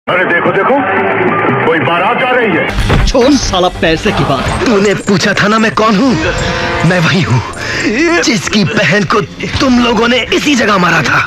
अरे देखो देखो, कोई बारात आ रही है। छोड़ साला पैसे की बात। तूने पूछा था ना मैं कौन हूँ? मैं वही हूँ जिसकी बहन को तुम लोगों ने इसी जगह मारा था।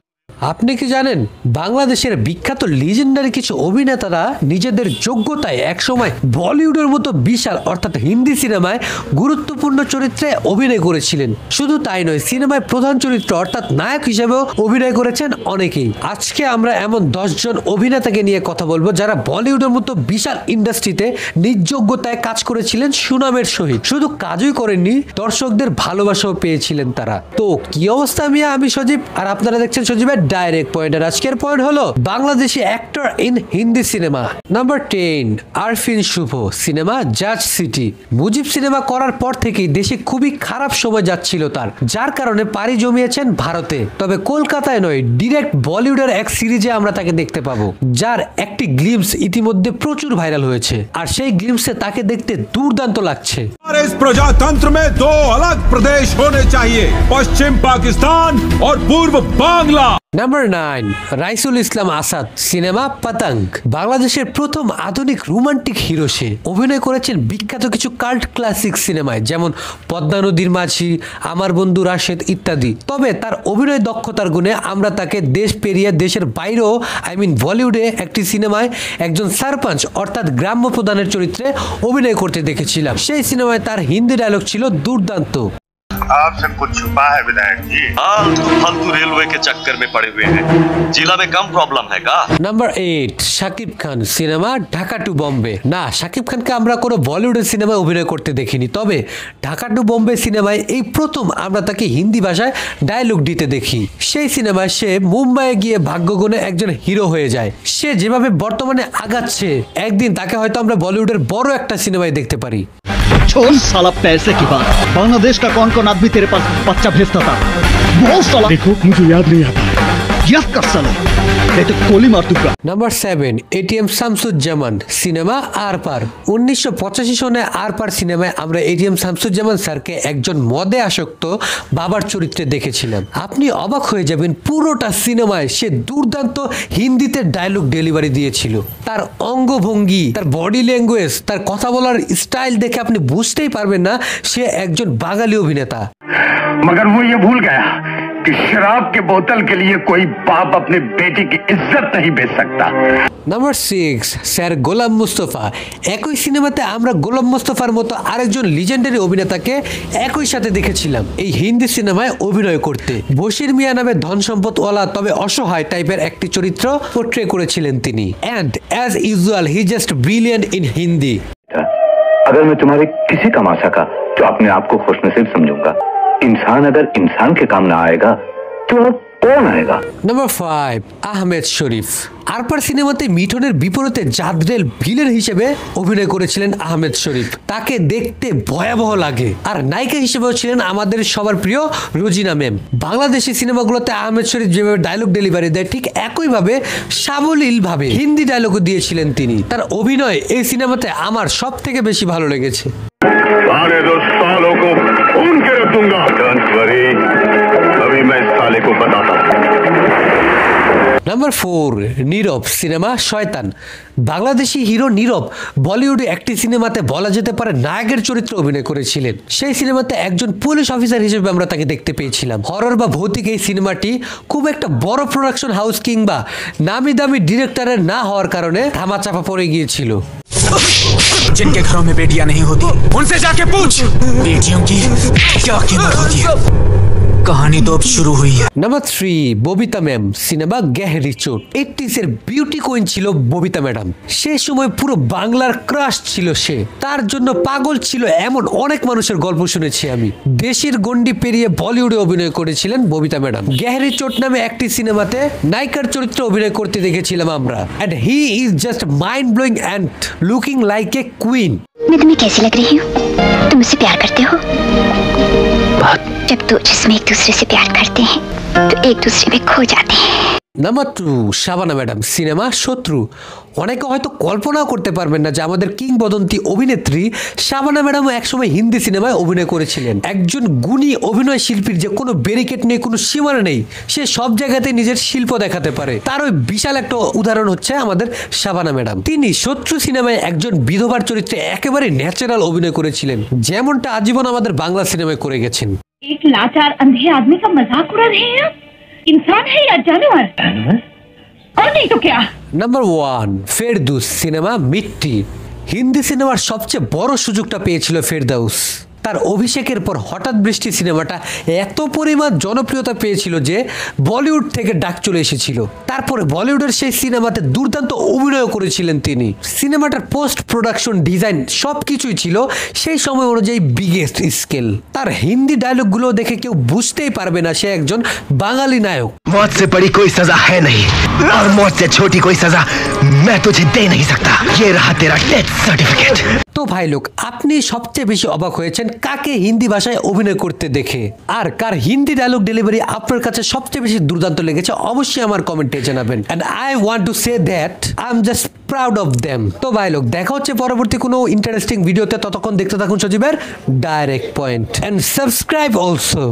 আপনি কি জানেন বাংলাদেশের বিখ্যাত লিজেন্ডারি কিছু অভিনেতারা নিজেদের যোগ্যতায় একসময় বলিউডের মতো বিশাল অর্থাৎ হিন্দি সিনেমায় গুরুত্বপূর্ণ চরিত্রে অভিনয় করেছিলেন। শুধু তাই নয়, সিনেমায় প্রধান চরিত্র অর্থাৎ নায়ক হিসেবেও অভিনয় করেছেন অনেকেই। আজকে আমরা এমন 10 জন অভিনেতাকে নিয়ে কথা বলবো যারা বলিউডের মতো বিশাল ইন্ডাস্ট্রিতে নিজ যোগ্যতায় কাজ করেছিলেন সুনামের সহিত। শুধু কাজই করেননি, দর্শকদের ভালোবাসাও পেয়েছিলেন তারা। তো কি অবস্থা মিয়া, আমি সজীব আর আপনারা দেখছেন সজীবের ডাইরেক্ট পয়েন্টার। আজকের পয়েন্ট হলো Bangladeshi actor in Hindi cinema. Number 10, Arifin Shuvo, cinema জাজ সিটি। মুজিব সিনেমা করার পর থেকেই দেশে খুবই খারাপ সময় যাচ্ছিল তার, যার কারণে পাড়ি জমিয়েছেন ভারতে। তবে কলকাতায় নয়, ডিরেক্ট বলিউডের এক সিরিজে আমরা তাকে দেখতে পাবো, যার একটি গ্লিমস ইতিমধ্যে প্রচুর ভাইরাল হয়েছে। আর সেই গ্লিমসে তাকে দেখতে দুর্দান্ত লাগছে। इस प्रजातंत्र में 2 अलग प्रदेश होने चाहिए, पश्चिम पाकिस्तान और पूर्व बांग्ला। নাম্বার 9, রাইসুল ইসলাম আসাদ, সিনেমা পতঙ্গ। বাংলাদেশের প্রথম আধুনিক রোমান্টিক হিরো সে। অভিনয় করেছেন বিখ্যাত কিছু কাল্ট ক্লাসিক সিনেমায়, যেমন পদ্মা নদীর মাঝি, আমার বন্ধু রাশেদ ইত্যাদি। তবে তার অভিনয় দক্ষতার গুণে আমরা তাকে দেশ পেরিয়ে দেশের বাইরেও বলিউডে একটি সিনেমায় একজন সারপঞ্চ অর্থাৎ গ্রাম্য প্রধানের চরিত্রে অভিনয় করতে দেখেছিলাম। সেই সিনেমায় তার হিন্দি ডায়লগ ছিল দুর্দান্ত। आपसे कुछ छुपा है विधायक जी? फालतू रेलवे के चक्कर में पड़े हुए हैं। जिला में कम प्रॉब्लम है का? Number 8, Shakib Khan, cinema Dhaka two Bombay. না, শাকিব খানকে আমরা কোনো বলিউডের সিনেমায় অভিনয় করতে দেখিনি, তবে ঢাকা টু বম্বে সিনেমায় এই প্রথম আমরা তাকে হিন্দি ভাষায় ডায়লগ দিতে দেখি। সেই সিনেমায় সে মুম্বাইয়ে গিয়ে ভাগ্যগুণে একজন হিরো হয়ে যায়। সে যেভাবে বর্তমানে আগাচ্ছে, একদিন তাকে হয়তো আমরা বলিউডের বড় একটা সিনেমায় দেখতে পারি। छोड़ साला पैसे की बात। बांग्लादेश का कौन कौन आदमी तेरे पास बच्चा भेजता था? बहुत साला। देखो मुझे याद नहीं आता। याद कर साला, नहीं तो गोली मार दूंगा। Number 7, ATM Shamsuzzaman, cinema Aar Paar. 1985 সনে আরপার সিনেমায় আমরা এটিএম শামসুজ্জামান স্যারকে একজন মদে আসক্ত বাবার চরিত্রে দেখেছিলাম। আপনি অবাক হয়ে যাবেন, পুরোটা সিনেমায় সে দুর্দান্ত হিন্দিতে ডায়লগ ডেলিভারি দিয়েছিল। তার অঙ্গভঙ্গি, তার বডি ল্যাঙ্গুয়েজ, তার কথা বলার স্টাইল দেখে আপনি বুঝতেই পারবেন না সে একজন বাঙালি অভিনেতা। मगर वो ये भूल गया कि शराब के बोतल के लिए कोई बाप अपने बेटी की इज्जत नहीं बेच सकता। নাম্বার 6, স্যার গোলাম মুস্তফা। একই সিনেমাতে আমরা গোলাম মুস্তফার মতো আরেকজন লিজেন্ডারি অভিনেতাকে একই সাথে দেখেছিলাম এই হিন্দি সিনেমায় অভিনয় করতে। বশির মিয়া নামে ধন সম্পদওয়ালা তবে অসহায় টাইপের একটি চরিত্র পোর্ট্রে করেছিলেন তিনি। And as usual he just brilliant in Hindi. अगर मैं तुम्हारे किसी काम आ सका तो अपने आप को खुशनसीब समझूंगा। इंसान अगर इंसान के काम ना आएगा तो कौन आएगा? নাম্বার 5, আহমেদ শরীফ। আরপার সিনেমাতে মিঠনের বিপরীতে জাদরেল ভিলেন হিসেবে অভিনয় করেছিলেন আহমেদ শরীফ। তাকে দেখতে ভয়াবহ লাগে। আর নায়িকা হিসেবেও ছিলেন আমাদের সবার প্রিয় রোজিনা ম্যাম। বাংলাদেশি সিনেমাগুলোতে আহমেদ শরীফ যেভাবে ডায়লগ ডেলিভারি দেয়, ঠিক একইভাবে সাবলীলভাবে হিন্দি ডায়লগও দিয়েছিলেন তিনি। তার অভিনয় এই সিনেমাতে আমার সব থেকে বেশি ভালো লেগেছে। सारे 2 सालों को खून के रख दूंगा। डोंट वरी, अभी मैं इस साले को बताता हूँ। নাম্বার 4, নীরব, সিনেমা শয়তান। বাংলাদেশি হিরো নীরব বলিউডে একটি সিনেমাতে বলা যেতে পারে নায়কের চরিত্রে অভিনয় করেছিলেন। সেই সিনেমাতে একজন পুলিশ অফিসার হিসেবে আমরা তাকে দেখতে পেয়েছিলাম। হরর বা ভৌতিক এই সিনেমাটি খুব একটা বড় প্রোডাকশন হাউস কিংবা নামি দামি ডিরেক্টরের না হওয়ার কারণে ধামাচাপা পড়ে গিয়েছিল। जिनके घरों में बेटियां नहीं होती उनसे जाके पूछ बेटियों की क्या कीमत होती है। कहानी तो अब शुरू हुई है। নাম্বার 3, ববিতা ম্যাম, সিনেমা গেহরি চোট। 80s এর বিউটি কুইন ছিল ববিতা ম্যাডাম। সে সময় পুরো বাংলার ক্রাশ ছিল সে। তার জন্য পাগল ছিল এমন অনেক মানুষের গল্প শুনেছি আমি। দেশের গন্ডি পেরিয়ে বলিউডে অভিনয় করেছিলেন ববিতা ম্যাডাম। গেহরি চোট নামে একটি সিনেমাতে নায়িকার চরিত্রে অভিনয় করতে দেখেছিলাম আমরা। And he is just mind blowing and looking like a queen. मैं तुम्हें कैसी लग रही हूँ? तुम मुझसे प्यार करते हो? जब 2 जिस्म एक दूसरे से प्यार करते हैं तो एक दूसरे में खो जाते हैं। নাম্বার 2, শাবানা ম্যাডাম সিনেমা শত্রু। অনেকে হয়তো কল্পনাও করতে পারবেন না যে আমাদের কিংবদন্তি অভিনেত্রী শাবানা ম্যাডামও একসময় হিন্দি সিনেমায় অভিনয় করেছিলেন। একজন গুণী অভিনয় শিল্পীর যে কোনো ব্যারিকেড নেই, কোনো সীমানা নেই, সে সব জায়গাতে নিজের শিল্প দেখাতে পারে। তার ওই বিশাল একটা উদাহরণ হচ্ছে আমাদের শাবানা ম্যাডাম। তিনি শত্রু সিনেমায় একজন বিধবার চরিত্রে একেবারে ন্যাচারাল অভিনয় করেছিলেন, যেমনটা আজীবন আমাদের বাংলা সিনেমায় করে গেছেন। एक लाचार अंधे आदमी का मजाक उड़ा रहे हैं आप? इंसान है या जानवर? और नहीं तो क्या? Number 1, Ferdous cinema Mitti. হিন্দি সিনেমার সবচেয়ে বড় সুযোগটা পেয়েছিল ফেরদৌস। তার অভিষেকের পর হঠাৎ বৃষ্টি সিনেমাটা এত পরিমাণ জনপ্রিয়তা পেয়েছিল যে বলিউড থেকে ডাক চলে এসেছিল। তারপরে বলিউডের সেই সিনেমাতে দুর্দান্ত অভিনয় করেছিলেন তিনি। সিনেমাটার পোস্ট প্রোডাকশন ডিজাইন সবকিছুই ছিল সেই সময় অনুযায়ী বিগেস্ট স্কেল। তার হিন্দি ডায়লগগুলো দেখে কেউ বুঝতেই পারবে না সে একজন বাঙালি নায়ক। मौत से बड़ी कोई सजा है नहीं और मौत से छोटी कोई सजा मैं तुझे दे नहीं सकता। ये रहा तेरा डेथ सर्टिफिकेट। তো ভাই লোক, আপনি সবচেয়ে বেশি অবাক হয়েছেন কাকে হিন্দি ভাষায় অভিনয় করতে দেখে, আর কার হিন্দি ডায়লগ ডেলিভারি আপনার কাছে সবচেয়ে বেশি দুর্দান্ত লেগেছে অবশ্যই আমার কমেন্টে জানাবেন। And I want to say that I am just proud of them. তো ভাই লোক, দেখা হচ্ছে পরবর্তী কোনো ইন্টারেস্টিং ভিডিওতে। ততক্ষণ দেখতে থাকুন সজীবের direct point and subscribe also.